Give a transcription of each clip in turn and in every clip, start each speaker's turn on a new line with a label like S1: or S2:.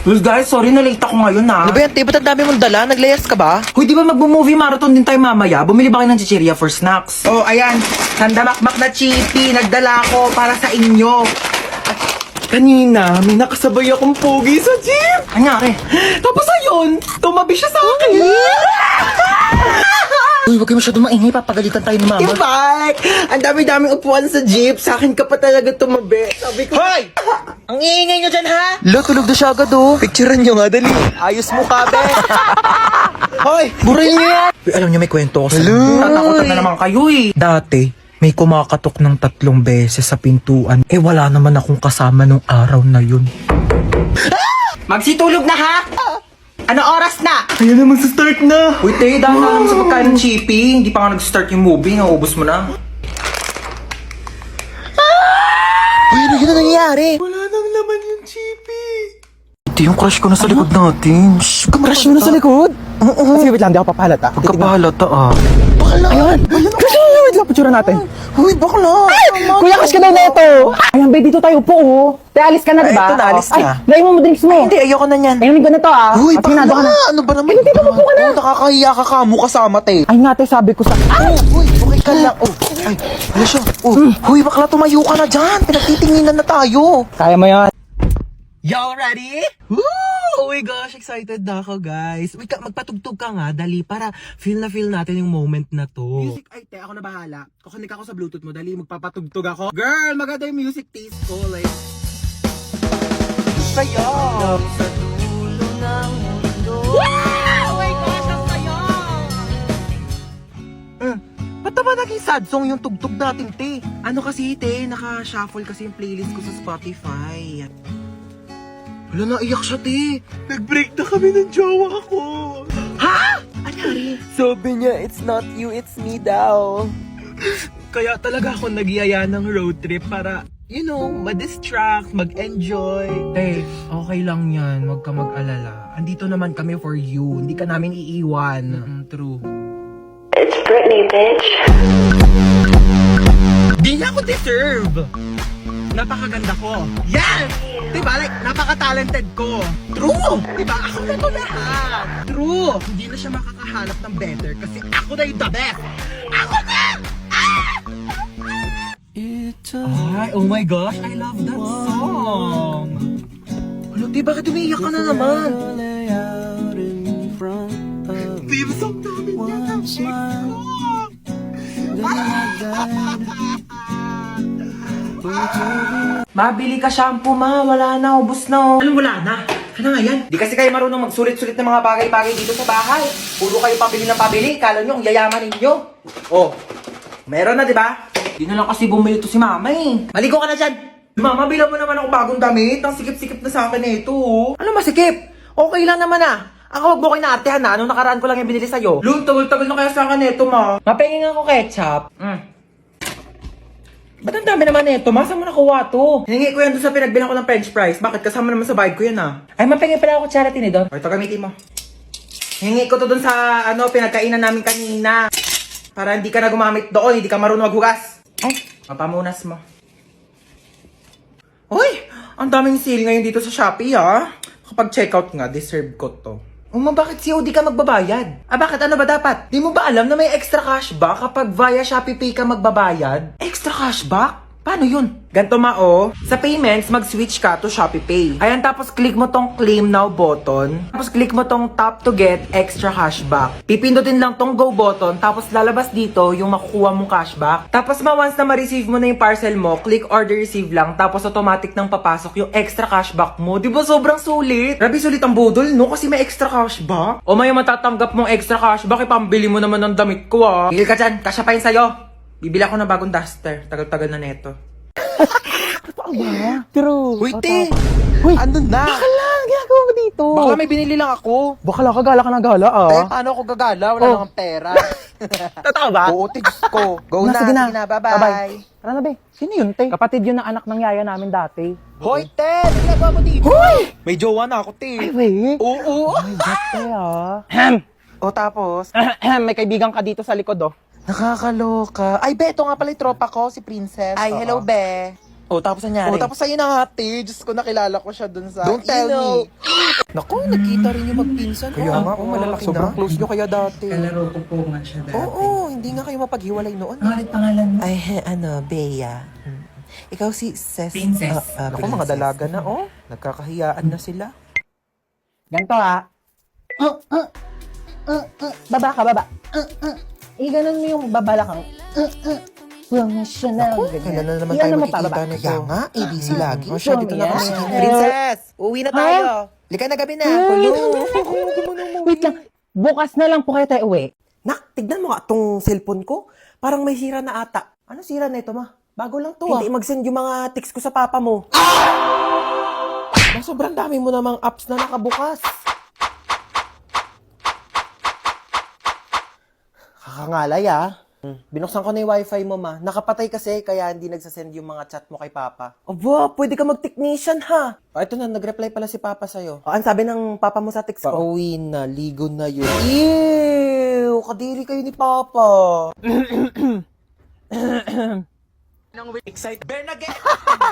S1: Well guys, sorry na late ako ngayon ha.
S2: Ano ba yan, te? Ba't ang dami mong dala? Naglayas ka ba?
S1: Hoy, di ba magbo-movie marathon din tayo mamaya? Bumili ba kayo ng chichirya for snacks? Oh, ayan. Sandamakmak na chippy. Nagdala ko para sa inyo. Kanina, may nakasabay akong pogi sa jeep. Anyari? Tapos ayun, tumabi siya sa akin. Uy, huwag kayo masyadong maingay. Papagalitan tayo ni mama.
S2: Ibak! Ang dami-daming upuan sa jeep. Sa akin ka pa talaga tumabi. Sabi ko, hoy! Ang iingay nyo dyan, ha? Lo, tulog na siya agad, oh. Picturean nyo nga, dali. Ayos mo ka, be. Hoy, burayin nyo yan.
S1: Uy, alam niyo may kwento ko sa inyo. Tatakotan na naman kayo eh. Dati, may kumakatok ng 3 beses sa pintuan. Eh wala naman akong kasama nung araw na yun.
S2: Magsitulog na, ha? Ano oras na?
S1: Ayan na, magsa-start na. Uy, te, dahil na naman sa pagkain ng chippy. Hindi pa nga nag-start yung movie. Naubos mo na.
S2: Uy, ano yun na nangyayari?
S1: Wala nang laman yung chippy. Ito yung crush ko na sa likod natin. Shhh,
S2: Crush mo na sa likod?
S3: Sige, wait lang, di ako papahalata.
S1: Pagkapahalata ah.
S2: Bakla.
S3: Ayun! Crush mo! Wait lang, picture natin.
S2: Uy, bakla.
S3: Kuya, crush ka daw na ito! Ayan, be, dito tayo po, oh. Te, alis ka na,
S2: Ay,
S3: diba?
S2: ito na, alis
S3: Ay,
S2: na.
S3: layo mo drinks mo.
S2: Hindi, ayoko na yan.
S3: Ayun, ko na to, ah.
S2: Uy,
S3: At sinado ka na.
S2: bakla. Ano ba naman?
S3: Ay, dito, mapo ka na.
S2: Oh, nakakahiya ka mo kasama, te.
S3: Ay, nga, te, sabi ko sa...
S2: Uy, okay ka lang. Oh, ay, ano siya? Oh, huy, bakla, tumayo ka na dyan. Pinagtitinginan na tayo.
S3: Kaya mo yan.
S1: Y'all ready? Woo! Oh my gosh, excited na ako guys. Wait, magpatugtog ka nga, dali, para feel natin yung moment na to.
S3: Music, ay, te, ako na bahala. Kukunik ako sa Bluetooth mo, dali, magpapatugtog ako. Girl, maganda yung music taste ko, like...
S2: Saya. Ba't naman naging sad song yung tugtog natin, te?
S1: Ano kasi, te, naka-shuffle kasi yung playlist ko sa Spotify.
S2: Wala, naiyak siya, te.
S1: Nag-break na kami ng jowa ko.
S2: Anyari?
S3: Sabi niya, it's not you, it's me daw.
S1: Kaya talaga ako nagyaya ng road trip para, you know, ma-distract, mag-enjoy. Eh, okay lang yan. Huwag ka mag-alala. Andito naman kami for you. Hindi ka namin iiwan. True.
S4: It's Britney, bitch.
S1: Di niya ako deserve. Napakaganda ko. Yes! Diba? Like, napaka-talented ko. True! Diba? Ako na to lahat. True! Hindi na siya makakahanap ng better kasi ako na yung the best. Ako na! Ay, oh my gosh, I love that song.
S2: Ano, te, bakit umiiyak ka na naman?
S1: Theme song namin yan ng ex ko. Mabili ka shampoo, ma. Wala na, ubos na. Anong wala na? Ano nga yan? Di kasi kayo marunong magsulit-sulit ng mga bagay-bagay dito sa bahay. Puro kayo pabili ng pabili. Kala nyo, ang yayaman ninyo. Oh, meron na, di ba? Di na lang kasi bumili to si mama eh. Maligo ka na dyan. Mama, bilang mo naman ako bagong damit. Ang sikip-sikip na sa akin eh ito.
S2: Ano masikip? Okay lang naman ah. Ako, wag mo kayo naatehan na. Anong nakaraan ko lang yung binili sa'yo?
S1: Lul, tagal-tagal na kaya sa akin ito, ma.
S2: Mapengin ako ketchup.
S1: Ba't ang dami naman ito, ma? Saan mo nakuha to? Hiningi ko yan doon sa pinagbilang ko ng french fries. Bakit? Kasama naman sa bayad ko yan, ah.
S2: Ay, mapengin pala ako charity ni Don.
S1: O, ito gamitin mo. Hiningi ko to doon sa, pinagkainan namin kanina. Para hindi ka na gumamit doon, hindi ka marunong maghugas. Ay, mapamunas mo. Uy, ang daming sale ngayon dito sa Shopee, ha? Kapag checkout nga, deserve ko to.
S2: Uma, bakit COD ka magbabayad?
S1: Ah, bakit? Ano ba dapat?
S2: Di mo ba alam na may extra cashback kapag via Shopee Pay ka magbabayad?
S1: Extra cashback? Paano yun? Ganto ma, sa payments, mag-switch ka to Shopee Pay.
S2: Ayan, tapos click mo tong claim now button. Tapos click mo tong tap to get extra cashback. Pipindutin lang tong go button, tapos lalabas dito yung makukuha mong cashback.
S1: Tapos once na ma-receive mo na yung parcel mo, click order receive lang, tapos automatic nang papasok yung extra cashback mo. Di ba sobrang sulit? Grabe sulit ang budol, no? Kasi may extra cashback. O may matatanggap mong extra cashback, ipambili mo naman ng damit ko, ah. Pili ka dyan, kasya pa yun sa'yo. Bibili ako ng bagong duster. Tagal-tagal na neto.
S3: Totoo ba? True.
S2: Uy, te!
S3: Uy,
S2: Ano na?
S3: baka lang, ginagawa mo dito.
S2: Baka may binili lang ako.
S3: Baka lang, kagala ka ng gala,
S2: Te,
S3: ah.
S2: paano ako gagala? Wala
S3: Oh.
S2: nang pera.
S3: Totoo ba?
S2: Oo, te, Diyos ko. Go na,
S3: Sige
S2: sige na, bye-bye.
S3: Tara na, be. Sino yun, te? Kapatid yun ng anak ng yaya namin dati.
S2: Hoy, te! Nagagawa mo dito?
S3: Hoy!
S2: May jowa na ako, te.
S3: Ay, wait.
S2: Oo.
S3: Ay, ba't, te, ah? Ahem.
S2: O tapos?
S3: May kaibigan ka dito sa likod, oh.
S2: Nakakaloka. Ay, be, ito nga pala yung tropa ko, si Princess. Ay, hello, be. Oh, tapos nangyari?
S3: Oh, tapos sa'yo na hati. Diyos ko, nakilala ko siya dun sa
S2: Don't tell
S3: Ino.
S2: me. Naku, nagkita rin yung magpinsan.
S3: Kaya nga, malalaki
S2: sobrang
S3: na.
S2: close nyo kaya dati.
S3: Kalaro ko po nga siya dati.
S2: Oo, hindi nga kayo mapaghiwalay noon.
S3: Ano ulit pangalan mo?
S2: Ay, Bea. Ikaw si Ces.
S3: Princess.
S2: Naku, mga dalaga na, oh. Nagkakahiyaan na sila.
S3: Ganto ha. Baba ka, baba. Iganon mo yung babalakang. Professional.
S2: Kailan na naman
S3: Iyan
S2: tayo
S3: mo pa,
S2: makikita
S3: baba.
S2: na Kaya nga, ABC lagi.
S3: Oh,
S2: Siya, dito na
S3: yan.
S2: kami. Princess, uwi na tayo. Lika na gabi na.
S3: Wait lang. Bukas na lang po kayo tayo uwi.
S2: Nak, tignan mo nga itong cellphone ko. Parang may sira na ata. Ano sira na ito, ma? Bago lang to, Hindi mag-send yung mga text ko sa papa mo. Sobrang dami mo namang apps na nakabukas. Kakangalay, Binuksan ko na yung wifi mo, ma. Nakapatay kasi, kaya hindi nagsasend yung mga chat mo kay papa. Aba, pwede ka mag-technician, ha? Ito na, nag-reply pala si papa sa'yo. Ang sabi ng papa mo sa text ko? Pauwi na, ligo na yun. Ew! Kadiri kayo ni papa. Excited. Bear na get!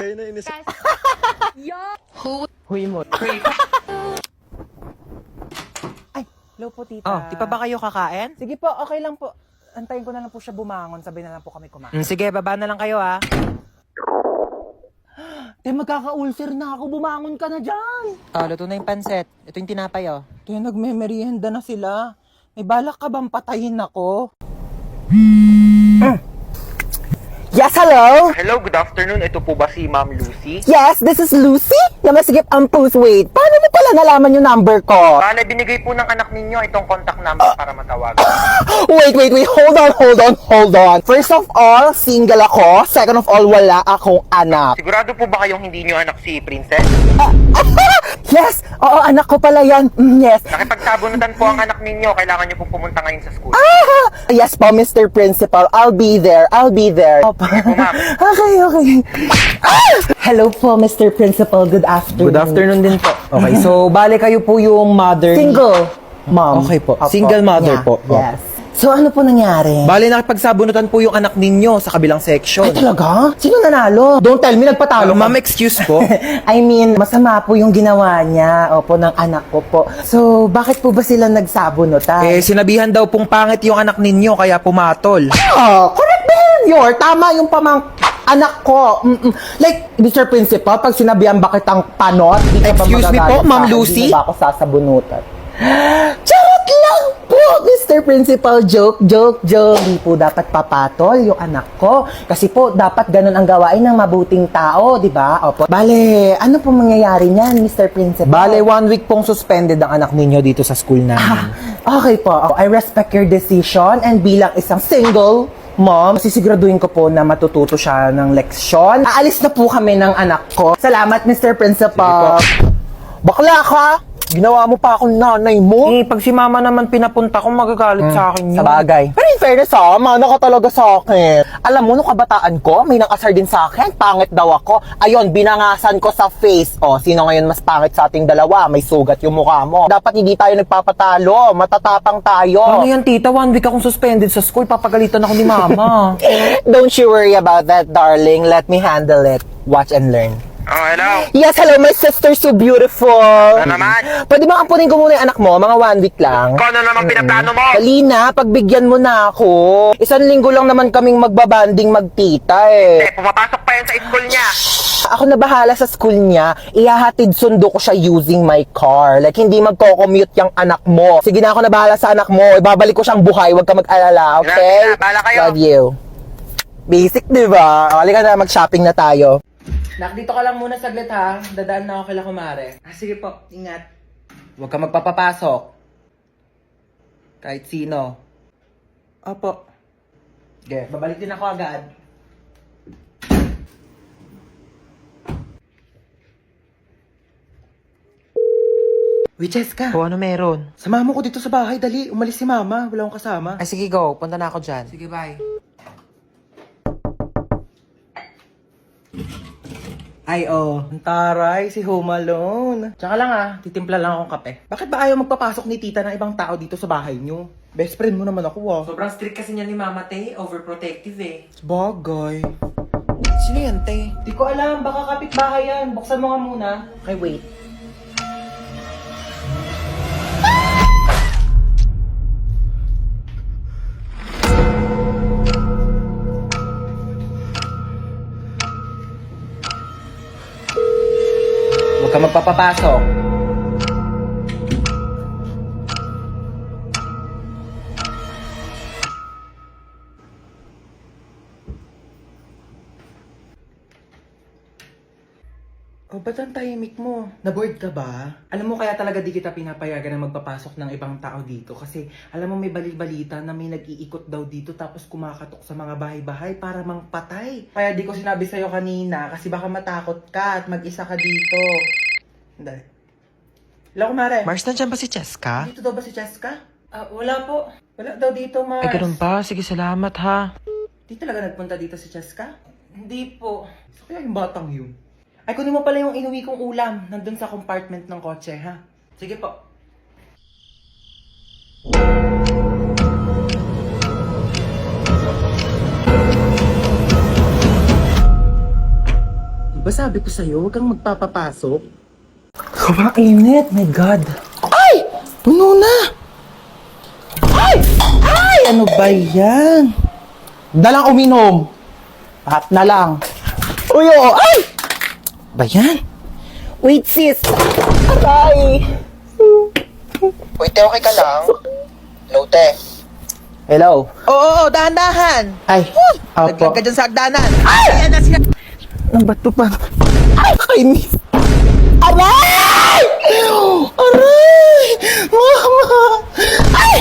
S2: Bear na inis.
S3: Huy mo.
S2: Ay, hello po, tita.
S3: Oh, di pa ba
S2: kayo kakain?
S3: Sige po, okay lang po. Antayin ko na lang po siya bumangon. Sabay na lang po kami kumain.
S2: Sige, baba na lang kayo,
S3: Magkaka-ulcer na ako. Bumangon ka na dyan.
S2: Luto na yung pansit. Ito yung tinapay,
S3: Kaya nagme-merienda na sila. May balak ka bang patayin ako?
S2: Yes, hello?
S1: Hello, good afternoon. Ito po ba si Ma'am Lucy?
S2: Yes, this is Lucy. Na masigip ang post weight. Paano mo pala nalaman yung number ko?
S1: Bale, binigay po ng anak ninyo itong contact number para matawagan.
S2: Wait. Hold on. First of all, single ako. Second of all, wala akong anak.
S1: Sigurado po ba kayong hindi nyo anak si Princess?
S2: Yes! Oo, anak ko pala yan. Yes.
S1: Nakipagsabunutan po ang anak ninyo. Kailangan nyo pong pumunta ngayon sa school.
S2: Yes po, Mr. Principal. I'll be there.
S1: Sige po, ma'am.
S2: Okay. Hello po, Mr. Principal. Good afternoon.
S1: Good afternoon din po. Okay, so bale kayo po yung mother
S2: Single, mom.
S1: Okay po.
S2: Opo.
S1: Single mother
S2: Yeah,
S1: po.
S2: Yes. So, ano po nangyari?
S1: Bale, nakipagsabunutan po yung anak ninyo sa kabilang section.
S2: Ay, talaga? Sino nanalo? Don't tell me, nagpatalo ka.
S1: Ma'am, excuse po.
S2: I mean, masama po yung ginawa niya, ng anak ko po. So, bakit po ba sila nagsabunutan?
S1: Sinabihan daw pong pangit yung anak ninyo, kaya pumatol.
S2: Correct ba yun? Tama yung anak ko. Like, Mr. Principal, pag sinabihan bakit ang panot, di ka ba
S1: Excuse me
S2: magagalit
S1: po, Ma'am
S2: sa akin?
S1: Lucy?
S2: Di na ba ako sasabunutan? Charot lang po, Mr. Principal. Joke. Di po dapat papatol yung anak ko. Kasi po, dapat ganun ang gawain ng mabuting tao, di ba? Opo. Bale, ano po mangyayari niyan, Mr. Principal?
S1: Bale, 1 week pong suspended ang anak ninyo dito sa school namin.
S2: Okay po. I respect your decision and bilang isang single mom, sisiguraduhin ko po na matututo siya ng leksyon. Aalis na po kami ng anak ko. Salamat, Mr. Principal. Bakla ka! Ginawa mo pa akong nanay mo.
S1: Pag si mama naman pinapunta ko, magagalit sa akin yun.
S2: Sa bagay. Pero in fairness mana ka talaga sa akin. Alam mo, nung kabataan ko, may nang-asar din sa akin. Pangit daw ako. Ayun, binangasan ko sa face. Sino ngayon mas pangit sa ating dalawa? May sugat yung mukha mo. Dapat hindi tayo nagpapatalo. Matatapang tayo.
S1: Ano yan, tita? 1 week akong suspended sa school. Papagalitan ako ni mama.
S2: Don't you worry about that, darling. Let me handle it. Watch and learn.
S1: Oh, hello.
S2: Yes, hello, my sister, so beautiful.
S1: Ano naman?
S2: Pwede ba ampunin ko muna yung anak mo? Mga 1 week lang.
S1: Kung ano naman pinaplano mo?
S2: Dali na, pagbigyan mo na ako. 1 linggo lang naman kaming magbabanding magtita
S1: Pumapasok pa yan sa school niya.
S2: Ako na bahala sa school niya. Ihahatid sundo ko siya using my car. Like, hindi magko-commute yung anak mo. Sige na, ako na bahala sa anak mo. Ibabalik ko siyang buhay. Huwag ka mag-alala, okay?
S1: Grabe na, bahala kayo.
S2: Love you. Basic, di ba? Halika na, mag-shopping na tayo.
S3: Nak, dito ka lang muna saglit ha. Dadaan na ako kila kumare. Sige po, ingat. Huwag ka magpapapasok. Kahit sino.
S2: Opo.
S3: Okay, babalik din ako agad. Uy, Jessica.
S2: ano meron?
S3: Sama mo ko dito sa bahay, dali. Umalis si mama. Wala akong kasama.
S2: Ay, sige, go. Punta na ako dyan.
S3: Sige, bye. Ay, ang taray, si Home Alone. Tsaka lang titimpla lang akong kape. Bakit ba ayaw magpapasok ni tita ng ibang tao dito sa bahay niyo? Best friend mo naman ako
S1: Sobrang strict kasi niya ni Mama Tay. Overprotective eh.
S3: Bagay.
S2: Sino yan, te?
S3: Di ko alam, baka kapitbahay yan. Buksan mo nga muna.
S2: Okay, wait.
S3: Huwag ka magpapapasok. Oh, ba't ang tahimik mo? Na-bored ka ba? Alam mo kaya talaga di kita pinapayagan na magpapasok ng ibang tao dito kasi alam mo may balita na may nag-iikot daw dito tapos kumakatok sa mga bahay-bahay para mangpatay. Kaya di ko sinabi sa'yo kanina kasi baka matakot ka at mag-isa ka dito. Dali. Hello, kumare.
S2: Mars, nandiyan ba si Cheska?
S3: Dito daw ba si Cheska? Wala po. Wala daw dito, Mars.
S2: Ay, ganun ba? Sige, salamat ha.
S3: Di talaga nagpunta dito si Cheska? Hindi po. So, kaya yung batang yun? Ay, kunin mo pala yung inuwi kong ulam. Nandun sa compartment ng kotse, ha? Sige po. Diba sabi ko sa'yo, huwag kang magpapapasok? Kumainit, my God. Ay! Puno na! Ay! Ay! Ano ba yan? Dalang uminom. Lahat na lang. Uy, oh! Ay! Ba yan? Wait, sis! Aray!
S2: Wait, te, okay ka lang? Hello, te.
S3: Hello?
S2: Oo, dahan-dahan.
S3: Ay,
S2: Naglag ka dyan sa hagdanan.
S3: Ay!
S2: Ayan na siya.
S3: Ang bato pa. Ay, kainis! Aray! Aray! Mama! Ay!